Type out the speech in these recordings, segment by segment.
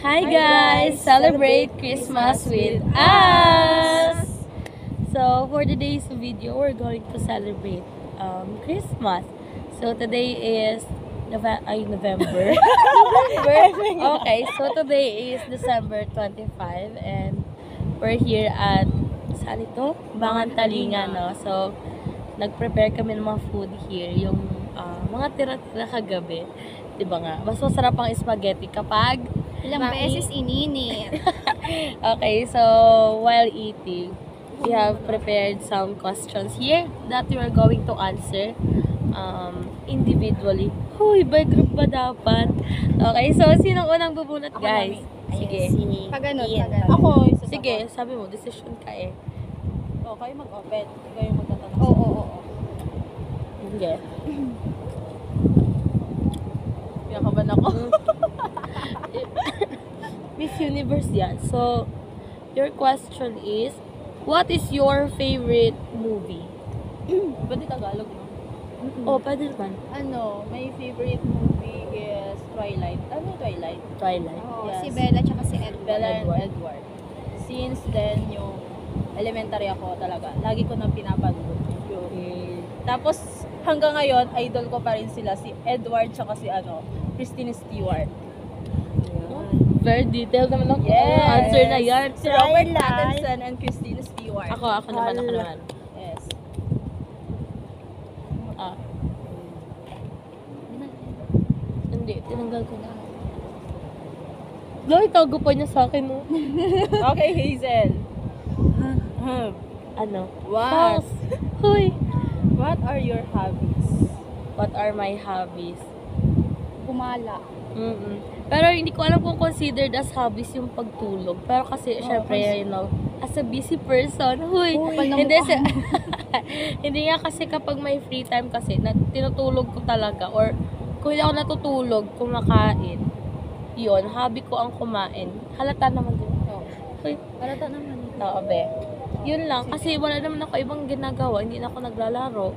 Hi guys! Celebrate Christmas with us! So, for today's video, we're going to celebrate Christmas. So, today is November. Okay, so today is December 25 and we're here at, saan ito? Bangantalinga, no? So, nag-prepare kami ng mga food here. Yung mga tira-tira kagabi. Diba nga? Mas masarap ang spaghetti kapag ilang beses ininit. Okay, so while eating, we have prepared some questions here that we are going to answer individually. Huy, by group ba dapat? Okay, so sinong unang bubunot, guys? Sige. Pag ganun. Ako, Sige, sabi mo, decision ka eh. O, kayo mag-open. Kayo magtatanong. Oo. Sige. Pinakaban ako. Miss Universe yan. So, your question is, what is your favorite movie? Pwede Tagalog, no? Oh, pwede naman. My favorite movie is Twilight. Ano yung Twilight? Twilight. Oo, Yes. si Bella tsaka si Edward. Bella and Edward. Since then, yung elementary ako talaga, lagi ko nang pinapanood. Tapos, hanggang ngayon, idol ko pa rin sila, si Edward tsaka si Kristen Stewart. Very detailed naman ang Yes! answer na yan. Si Robert Pattinson and Kristen Stewart. Ako naman. Yes. Hindi, tinanggal ko na. Loy, tago pa niya sa akin, no? Okay, Hazel. Ano? What? False. Huy. What are your hobbies? What are my hobbies? Gumala. Pero hindi ko alam kung considered as hobbies yung pagtulog. Pero kasi, syempre, you know, as a busy person, hindi hindi nga kasi kapag may free time kasi, tinutulog ko talaga. Or, kung hindi ako natutulog, kumakain. Yun, hobby ko ang kumain. Halata naman din. Halata naman. Oo, be. Yun lang. Kasi wala naman ako ibang ginagawa. Hindi na ako naglalaro.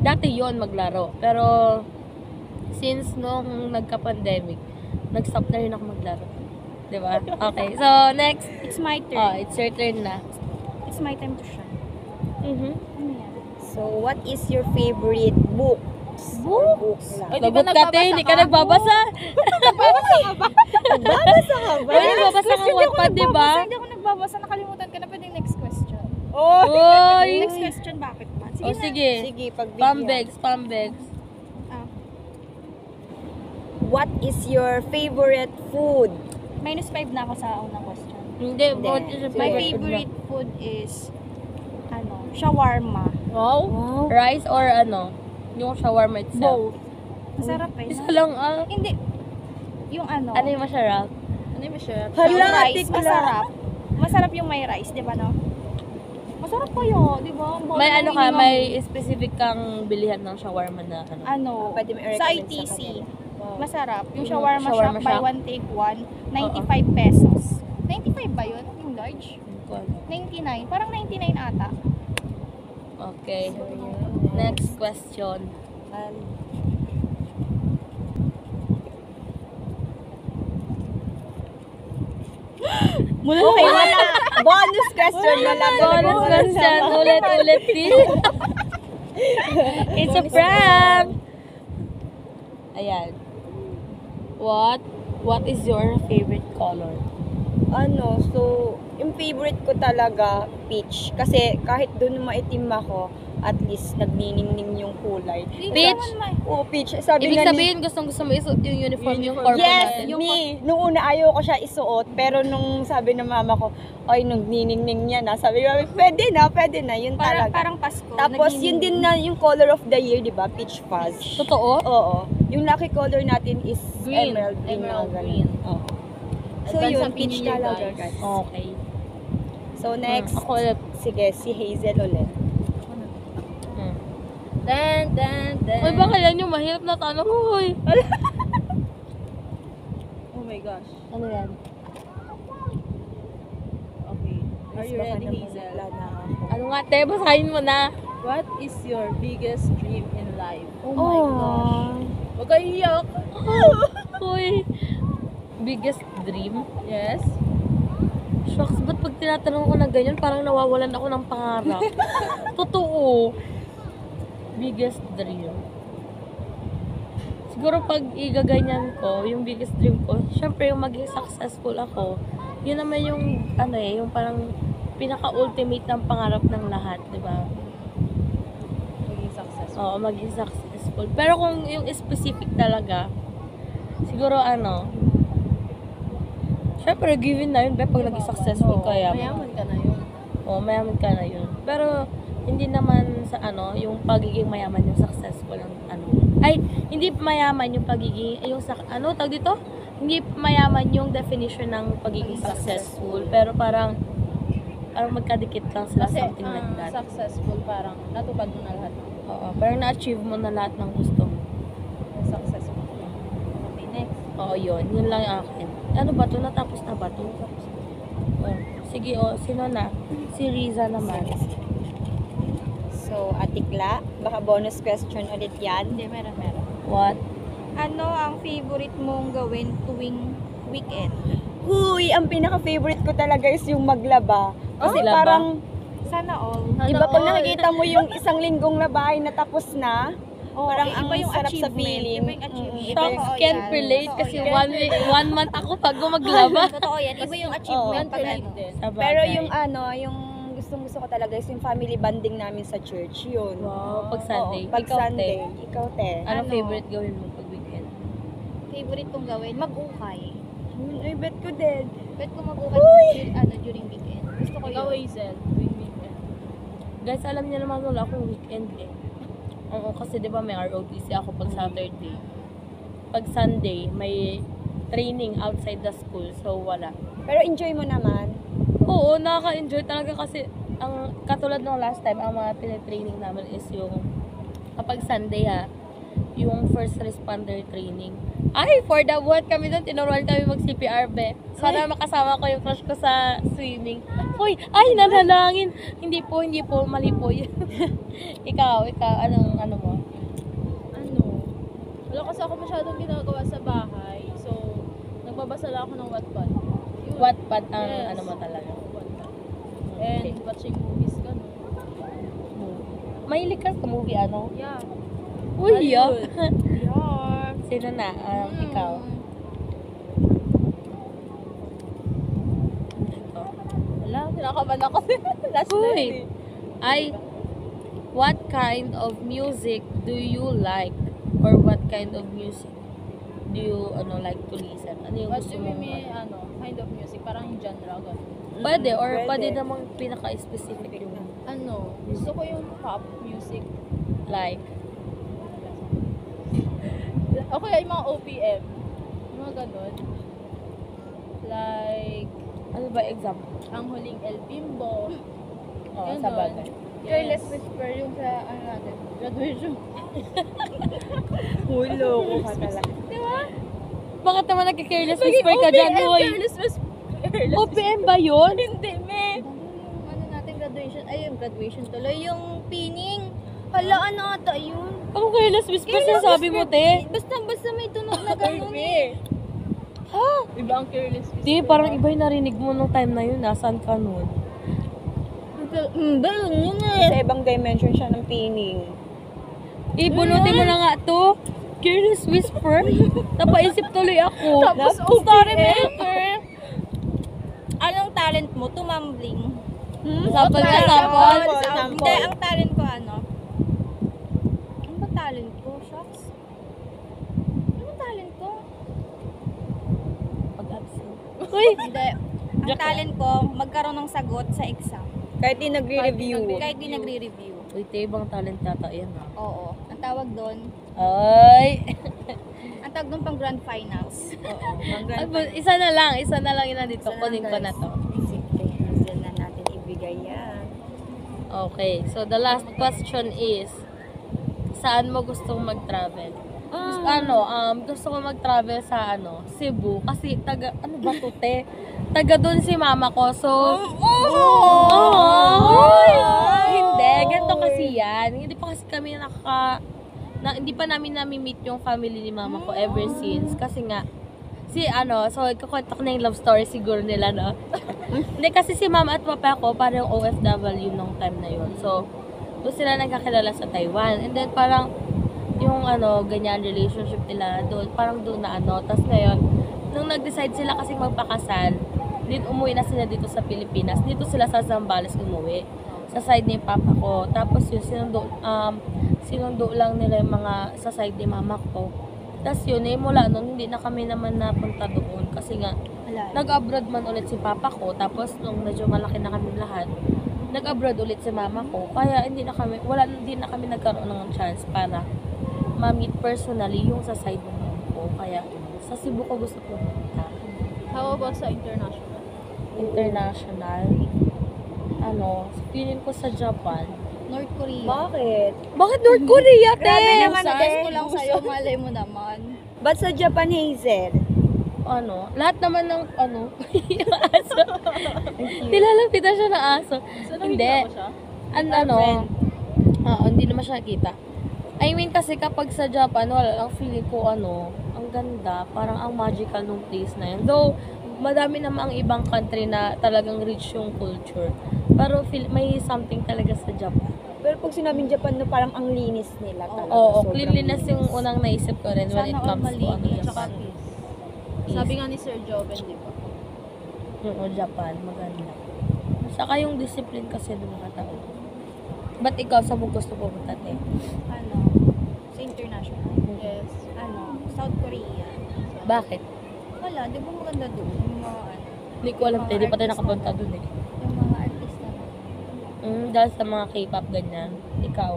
Dati yon maglaro. Pero, since nung nagka-pandemic, nag-stop na rin ako maglaro. Diba? Okay. So, next. It's my turn. Oh, it's your turn na. It's my time to shine. Ano yan? So, what is your favorite book? Books? Ay, di ba Lagot ka, te. Hindi ka nagbabasa. Nagbabasa ka ba? Ay, nagbabasa ka Wattpad, diba? Hindi ako nagbabasa. Nakalimutan ka na. Pwede next question. Oy! Next question, bakit ba? Sige O, na. sige. Sige, pagbigyan. Pambegs. What is your favorite food? -5 na ako sa unang question. Hindi, what is your My favorite favorite food is shawarma. Wow. rice or yung shawarma itself? Both. Masarap eh. Isa lang Hindi. Yung Ano yung masarap? Ano yung masarap? yung Hala, rice, tikla. masarap. Masarap yung may rice, di ba no? Masarap kayo, di ba? Ang May bola ng iningan may specific kang bilihan ng shawarma na Pwede mo sa i-recommend ITC. sa kanila. Masarap. Yung Yung shawarma shawarma shop, buy shop? one take one, 95 pesos. 95 ba yun? Yung large? 99. Parang 99 ata. Okay. Next question. Okay, wala. Bonus question na lang. Bonus question. Ulit, please. It's a prank. Ayan. What is your favorite color? So, yung favorite ko talaga, peach. Kasi kahit doon maitim ako, at least nagniningning yung kulay. Peach? Oo, peach. Sabi Ibig nga sabihin, gusto mo isuot yung uniform, yung corporate yes, natin. Nung una ayaw ko siya isuot, pero nung sabi ng mama ko, ay, nung niningning niya na, sabi ko, pwede na, yun talaga. Parang Pasko. Tapos, yun din na yung color of the year, di ba? Peach fuzz. Totoo? Oo. Yung lucky color natin is Green. emerald green. Emerald na ganun. green. Oo. So, Advance yun, Happy peach New Year, talaga, guys. guys. Okay. So, next, Ako ulit. sige, si Hazel ulit. Dan. Uy, baka yan yung mahirap na tanong. Uy. Oh my gosh. Ano yan? Okay. Are you Baka ready, naman Hazel? wala na ako. Ano nga, te? Basahin mo na. What is your biggest dream in life? Oh my gosh. Huwag kayo iyak. Uy. Biggest dream? Yes. Shucks, ba't pag tinatanong ko na ganyan, parang nawawalan ako ng pangarap? Totoo. Biggest dream. Siguro pag igaganyan ko, yung biggest dream ko, syempre yung maging successful ako, yun naman yung, yung parang pinaka-ultimate ng pangarap ng lahat, di ba? Maging successful. Oo, maging successful. Pero kung yung specific talaga, siguro syempre given na yun, pag naging successful ka, Mayaman ka na yun. Oo, mayaman ka na yun. Pero, hindi naman sa yung pagiging mayaman yung successful ang ay, hindi mayaman yung pagiging, tawag dito? Hindi mayaman yung definition ng pagiging successful. Pero parang magkadikit lang sila, Kasi something like that. successful, parang natupad mo na lahat. Oo, parang na-achieve mo na lahat ng gusto mo. Successful. Okay, next. Oo, yun. Yun lang yung akin. Ano ba to? Natapos na ba to? Oh, sige, sino na? Si Riza naman. So, Atikla, baka bonus question ulit yan. Hindi, meron. What? Ano ang favorite mong gawin tuwing weekend? Huy, ang pinaka-favorite ko talaga is yung maglaba. Kasi Maglaba? parang, Sana all. di ba pag nakikita mo yung isang linggong labahay na tapos na, parang ang iba yung sarap sa achievement. feeling. Iba yung achievement. Shocks, Totoo can't yan. relate Totoo kasi yan. one month ako pag maglaba. Totoo yan. Iba yung achievement pag Relate ano. din. Pero yung gustong-gusto ko talaga is yung family bonding namin sa church, yun. Wow, pag Sunday. Oo, pag Ikaw, Sunday. Te. Ikaw, te. Ano Ano? favorite gawin mo pag weekend? Favorite kong gawin, mag-ukay. Ay, bet ko din. Bet ko mag-ukay during weekend. Gusto ko Ikaw, yun. Hazel, tuwing weekend. Guys, alam niyo naman wala akong weekend eh. Oo, kasi di ba may ROTC ako pag Saturday. Pag Sunday, may training outside the school, so wala. Pero enjoy mo naman. Oo, nakaka-enjoy talaga kasi ang katulad ng last time, ang mga tinitraining namin is yung kapag Sunday yung first responder training. Ay, for the what kami doon, tinuruan kami mag-CPR, be. Sana makasama ko yung crush ko sa swimming. Uy, ay, nanalangin. Hindi po, mali po yun. ikaw, ano mo? Wala kasi ako masyadong ginagawa sa bahay. So, nagbabasa lang ako ng Wattpad. Yun. Wattpad ang Yes. ano mo talaga? Wattpad. And watching movies ka, no? Mahilig ka sa movie, ano? Yeah. Uy, Hollywood. Yeah. Sino na? Ikaw. Ikaw. Wala, kinakabahan ako. Last Uy. night eh. Ay, what kind of music do you like? Or what kind of music do you like to listen? Ano yung What gusto do mo? you mean, kind of music? Parang yung genre, gano'n. Pwede, or Pwede. pwede namang pinaka-specific yung Gusto ko yung pop music. like. O kaya yung mga OPM. Yung mga gano'n. Like, Ano ba example? ang huling El Bimbo. Oo, Ganon. sa bagay. Careless Whisper yung sa natin. Graduation. Hulo ko ka talaga. Bakit naman nagka-careless whisper ka dyan, OPM, hoy? Careless Whisper. Careless OPM ba yun? Hindi, me. Yung ano natin graduation, ay yung graduation tuloy, yung pining. Hala, ano ata yun? Ang careless whisper sabi mo, te? Basta may tunog na gano'n eh. Ha? Iba ang Careless Whisper. Di, parang iba yung narinig mo nung time na yun. Nasaan ka nun? Balon yun eh. Sa ibang dimension siya ng pining. Ibunutin mo na nga to. Careless whisper. Napaisip tuloy ako. Tapos Story OPM. maker. Anong talent mo? Tumambling. Sample ka, sample. Hindi, ang talent ko ano? Ano ba talent ko? Shucks. Ano ba talent ko? Pag-absent. Uy! Hindi. Ang talent ko, magkaroon ng sagot sa exam. Kahit di nagre-review. Kahit di nagre-review. Uy, te, ibang talent yata yan ha. Oo. Ang tawag doon, Ay! ang tawag doon pang grand finals. Oo. Ay, isa na lang yung nandito. Kunin ko na to. Hazel na natin ibigay yan. Okay, so the last question is, saan mo gustong mag-travel? Gusto ko mag-travel sa Cebu kasi ano ba to, te? Taga doon si mama ko. So hindi, ganito kasi yan. Hindi pa kasi kami hindi pa namin nami-meet yung family ni mama ko ever since kasi nga So ikukwento ko na yung love story siguro nila, no? Hindi, kasi si mama at papa ko, parang OFW nung time na yun. So, doon sila nagkakilala sa Taiwan. And then parang, yung ganyan relationship nila, doon, parang doon na Tapos ngayon, nung nag-decide sila kasi magpakasal, umuwi na sila dito sa Pilipinas. Dito sila sa Zambales umuwi. Sa side ni papa ko. Tapos yun, sinundo lang nila yung mga sa side ni mama ko. Tapos yun, mula nun, hindi na kami naman napunta doon. Kasi nga, nag-abroad man ulit si papa ko. Tapos nung medyo malaki na kami lahat, nag-abroad ulit si mama ko. Kaya hindi na kami nagkaroon ng chance para ma-meet personally yung sa side ng mama ko. Kaya sa Cebu ko gusto ko pumunta. How about sa international? International? Feeling ko sa Japan. North Korea. Bakit? Bakit North Korea, te? Grabe naman, Size ko lang sa'yo, malay mo naman. Ba't sa Japan, Hazel? Lahat naman ng yung aso. Nilalapitan siya ng aso. So, Hindi. nakita mo siya? Hindi naman siya nakita. I mean, kasi kapag sa Japan, ang feeling ko, ang ganda, parang ang magical nung place na yun. Though, madami naman ang ibang country na talagang rich yung culture. Pero may something talaga sa Japan. Pero pag sinabing Japan, no, parang ang linis nila talaga. Oo, Sobrang cleanliness yung linis. unang naisip ko rin when it Sana all comes to malinis. Tsaka Japan. peace. Sabi nga ni Sir Joven, di ba? Yung Japan, maganda. Saka yung discipline kasi ng mga tao. Ba't ikaw, sa mo gusto pumunta, te? Sa international. Yes. South Korea. Bakit? Wala, di ba maganda doon? Yung mga Hindi ko alam, te. Di pa tayo nakapunta dun eh. yung mga artista na. Dahil sa mga K-pop ganyan. Ikaw.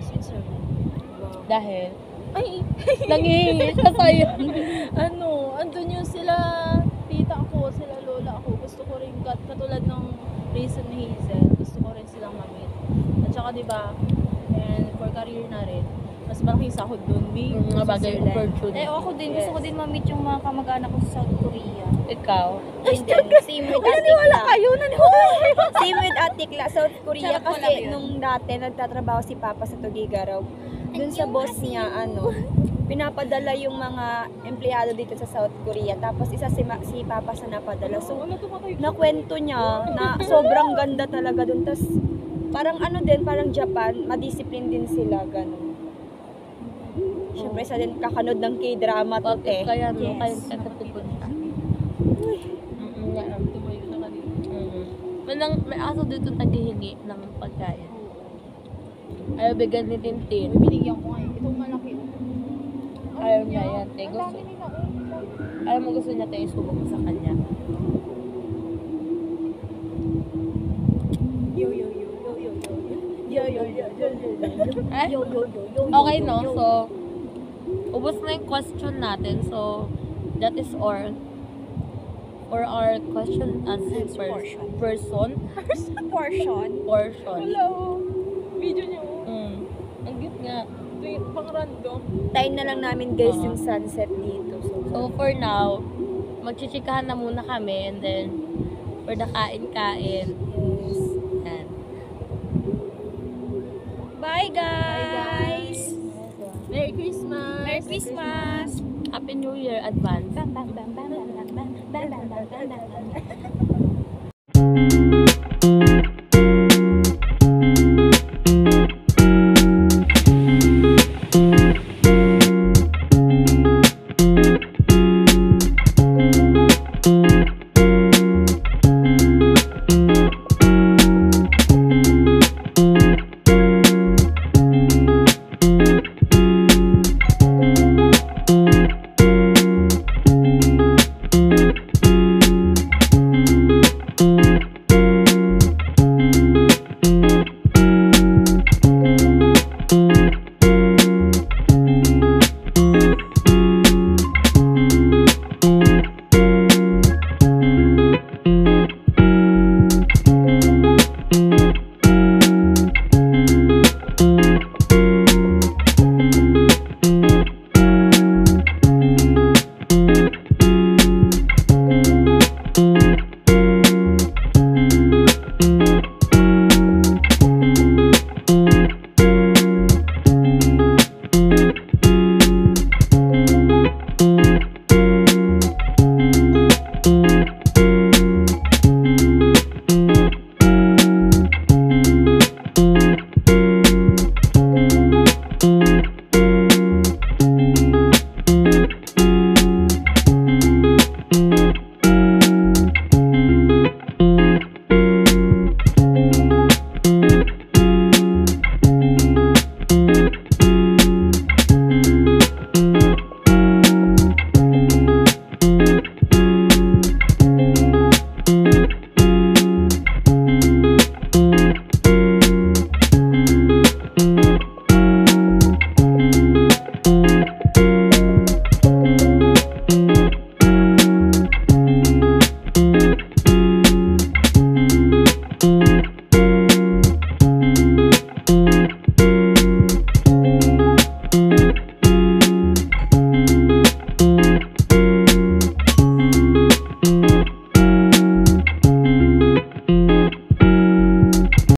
Switzerland. Wow. Dahil, Ay! nangihingi siya sa'yo. Andun yung sila tita ko, sila lola ko. Gusto ko rin, katulad ng reason ni Hazel, gusto ko rin silang mamit. At saka diba, and for career na rin, mas malaking sahod dun. Mga bagay yung opportunity. Ako din, gusto ko din ma-meet yung mga kamag-anak ko sa South Korea. Ikaw. And then, same with Atikla. Same with Atikla, South Korea. Sarap mo Kasi lang yun. nung dati, nagtatrabaho si Papa sa Tugigaraw. Dun sa boss niya, pinapadala yung mga empleyado dito sa South Korea. Tapos isa si Papa sa napadala. So, nakwento niya na sobrang ganda talaga dun. Tapos, parang parang Japan, madiscipline din sila, ganun. Siyempre, isa din kakanood ng K-drama to, Bakit te. kaya, Yes. Kaya ka pupunta. Tumayo na kanina. May aso dito naghihingi ng pagkain. Ayaw bigyan ni Tintin. Binigyan ko ngayon. Itong malaki. Ayaw niya yan, te. Ang dami nila. Ayaw mo gusto niya tayo subok mo sa kanya. Eh? Okay, no? So, ubos na yung question natin. So, that is all for our question answer person. Portion. Wala video niyo. Ang cute nga. Pang random. Time na lang namin, guys, yung sunset dito. So, for now, magchichikahan na muna kami and then for the kain-kain. Yan. Bye, guys! Merry Christmas! Merry Christmas! Happy New Year advance. Bam, bam, bam, bam, bam, bam, bam, bam, bam, bam, bam, bam.